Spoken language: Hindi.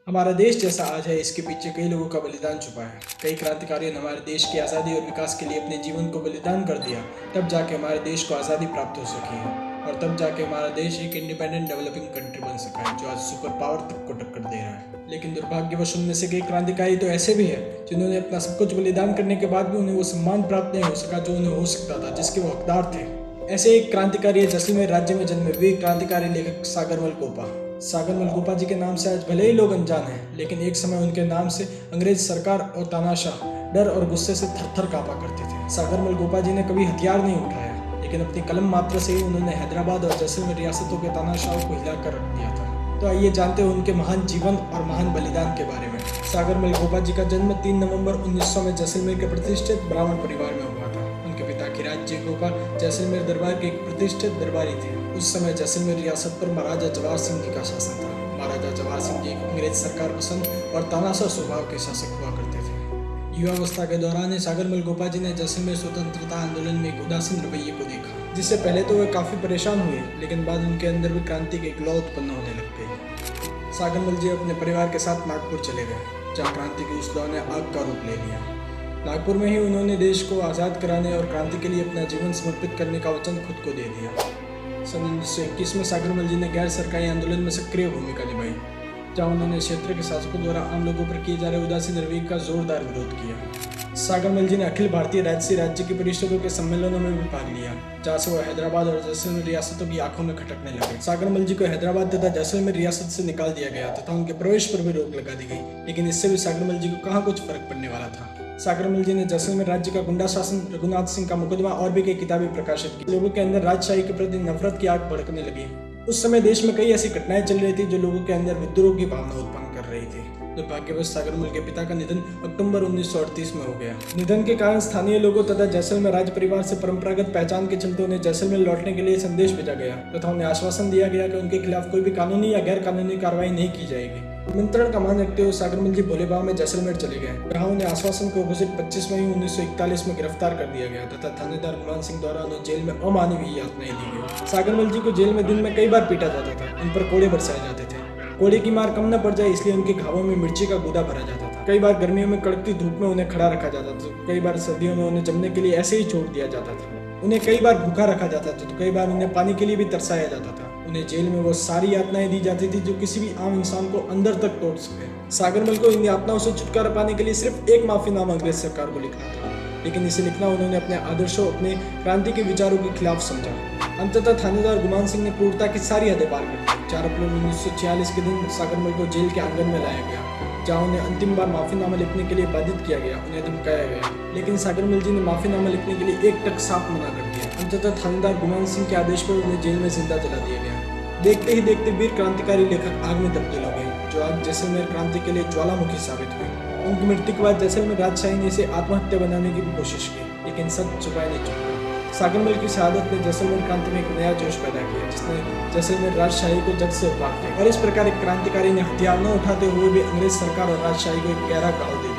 हमारा देश जैसा आज है, इसके पीछे कई लोगों का बलिदान छुपा है। कई क्रांतिकारियों ने हमारे देश की आज़ादी और विकास के लिए अपने जीवन को बलिदान कर दिया। तब जाके हमारे देश को आज़ादी प्राप्त हो सकी है और तब जाके हमारा देश एक इंडिपेंडेंट डेवलपिंग कंट्री बन सका है, जो आज सुपर पावर तक को टक्कर दे रहा है। लेकिन दुर्भाग्यवश उनमें से कई क्रांतिकारी तो ऐसे भी हैं जिन्होंने अपना सब कुछ बलिदान करने के बाद भी उन्हें वो सम्मान प्राप्त नहीं हो सका जो उन्हें हो सकता था, जिसके वो हकदार थे। ऐसे एक क्रांतिकारी है जैसलमेर राज्य में जन्मे वीर क्रांतिकारी लेखक सागरमल गोपा। सागरमल गोपा जी के नाम से आज भले ही लोग अनजान हैं, लेकिन एक समय उनके नाम से अंग्रेज सरकार और तानाशाह डर और गुस्से से थर-थर कांपा करते थे। सागरमल गोपा जी ने कभी हथियार नहीं उठाया, लेकिन अपनी कलम मात्र से ही उन्होंने हैदराबाद और जैसलमेर रियासतों के तानाशाहों को हिलाकर रख दिया था। तो आइए जानते हैं उनके महान जीवन और महान बलिदान के बारे में। सागरमल गोपा जी का जन्म 3 नवंबर 1900 में जैसलमेर के प्रतिष्ठित ब्राह्मण परिवार में हुआ था। उनके पिता खिराज जी गोपा जैसलमेर दरबार के एक प्रतिष्ठित दरबारी थे। उस समय जैसलमेर रियासत पर महाराजा जवाहर सिंह जी का शासन था। महाराजा जवाहर सिंह जी एक अंग्रेज सरकार पसंद और तानाशाह स्वभाव के शासक हुआ करते थे। युवावस्था के दौरान ही सागरमल गोपा जी ने जैसलमेर स्वतंत्रता आंदोलन में एक उदासीन रवैये को देखा, जिससे पहले तो वे काफी परेशान हुए, लेकिन बाद उनके अंदर भी क्रांति की एक लौ उत्पन्न होने लग गई। सागरमल जी अपने परिवार के साथ नागपुर चले गए, जहाँ क्रांति की उस लौ ने आग का रूप ले लिया। नागपुर में ही उन्होंने देश को आज़ाद कराने और क्रांति के लिए अपना जीवन समर्पित करने का वचन खुद को दे दिया। सन 1921 में सागरमल जी ने गैर सरकारी आंदोलन में सक्रिय भूमिका निभाई, जहां उन्होंने क्षेत्र के शासकों द्वारा आम लोगों पर किए जा रहे उदासीन रवैये का जोरदार विरोध किया। सागरमल जी ने अखिल भारतीय राजसी राज्य की परिषदों के सम्मेलनों में भी भाग लिया, जहां से वो हैदराबाद और जैसलमेर रियासतों की आंखों में खटकने लगे। सागरमल जी को हैदराबाद तथा जैसलमेर रियासत से निकाल दिया गया तथा उनके प्रवेश पर भी रोक लगा दी गई, लेकिन इससे भी सागरमल जी को कहाँ कुछ फर्क पड़ने वाला था। सागरमल जी ने जैसलमेर राज्य का गुंडा शासन, रघुनाथ सिंह का मुकदमा और भी कई किताबें प्रकाशित की। लोगों के अंदर राजशाही के प्रति नफरत की आग भड़कने लगी। उस समय देश में कई ऐसी घटनाएं चल रही थी जो लोगों के अंदर विद्रोह की भावना उत्पन्न कर रही थी। दुर्भाग्यवश सागरमल के पिता का निधन अक्टूबर 1938 में हो गया। निधन के कारण स्थानीय लोगों तथा जैसलमेर राज परिवार से परंपरागत पहचान के चलते उन्हें जैसलमेर लौटने के लिए संदेश भेजा गया तथा उन्हें आश्वासन दिया गया कि उनके खिलाफ कोई भी कानूनी या गैर कानूनी कार्रवाई नहीं की जाएगी। निमंत्रण का मान रखते हुए सागरमल जी भोले बाबा में जैसलमेर चले गए, जहाँ उन्हें आश्वासन के अपोजिट 25 मई 1941 में गिरफ्तार कर दिया गया तथा थानेदार गुमान सिंह द्वारा उन्हें जेल में अमानवीय यातनाएं दी गई। सागरमल जी को जेल में दिन में कई बार पीटा जाता था, उन पर कोड़े बरसाए जाते थे। कोड़े की मार कम न पड़ जाए इसलिए उनके घावों में मिर्ची का गूदा भरा जाता था। कई बार गर्मियों में कड़कती धूप में उन्हें खड़ा रखा जाता था, कई बार सर्दियों में उन्हें जमने के लिए ऐसे ही छोड़ दिया जाता था। उन्हें कई बार भूखा रखा जाता था तो कई बार उन्हें पानी के लिए भी तरसाया जाता था। उन्हें जेल में वो सारी यातनाएं दी जाती थी जो किसी भी आम इंसान को अंदर तक तोड़ सके। सागरमल को इन यातनाओं से छुटकारा पाने के लिए सिर्फ एक माफीनामा अंग्रेज सरकार को लिखना था, लेकिन इसे लिखना उन्होंने अपने आदर्शों, अपने क्रांति के विचारों के खिलाफ समझा। अंततः थानेदार गुमान सिंह ने क्रूरता की सारी हदें पार कर दी। 4 अप्रैल 1946 के दिन सागरमल को जेल के आंगन में लाया गया, जहां उन्हें अंतिम बार माफीनामा लिखने के लिए बाधित किया गया, उन्हें धमकाया गया, लेकिन सागरमल जी ने माफीनामा लिखने के लिए एक टक साफ मना कर दिया। अंततः थानेदार गुमान सिंह के आदेश पर उन्हें जेल में जिंदा जला दिया गया। देखते ही देखते वीर क्रांतिकारी लेखक आग में तब्दील हो गए, जो आज जैसलमेर क्रांति के लिए ज्वालामुखी साबित हुई। उनकी मृत्यु के बाद जैसलमेर राजशाही ने इसे आत्महत्या बनाने की भी कोशिश की, लेकिन सच छुपाए नहीं चुका। सागरमल की शहादत ने जैसलमेर क्रांति में एक नया जोश पैदा किया, जिसने जैसलमेर राजशाही को जड़ से उखाड़ दिया। और इस प्रकार एक क्रांतिकारी ने हथियार न उठाते हुए भी अंग्रेज सरकार और राजशाही को एक गहरा घाव दे दिया।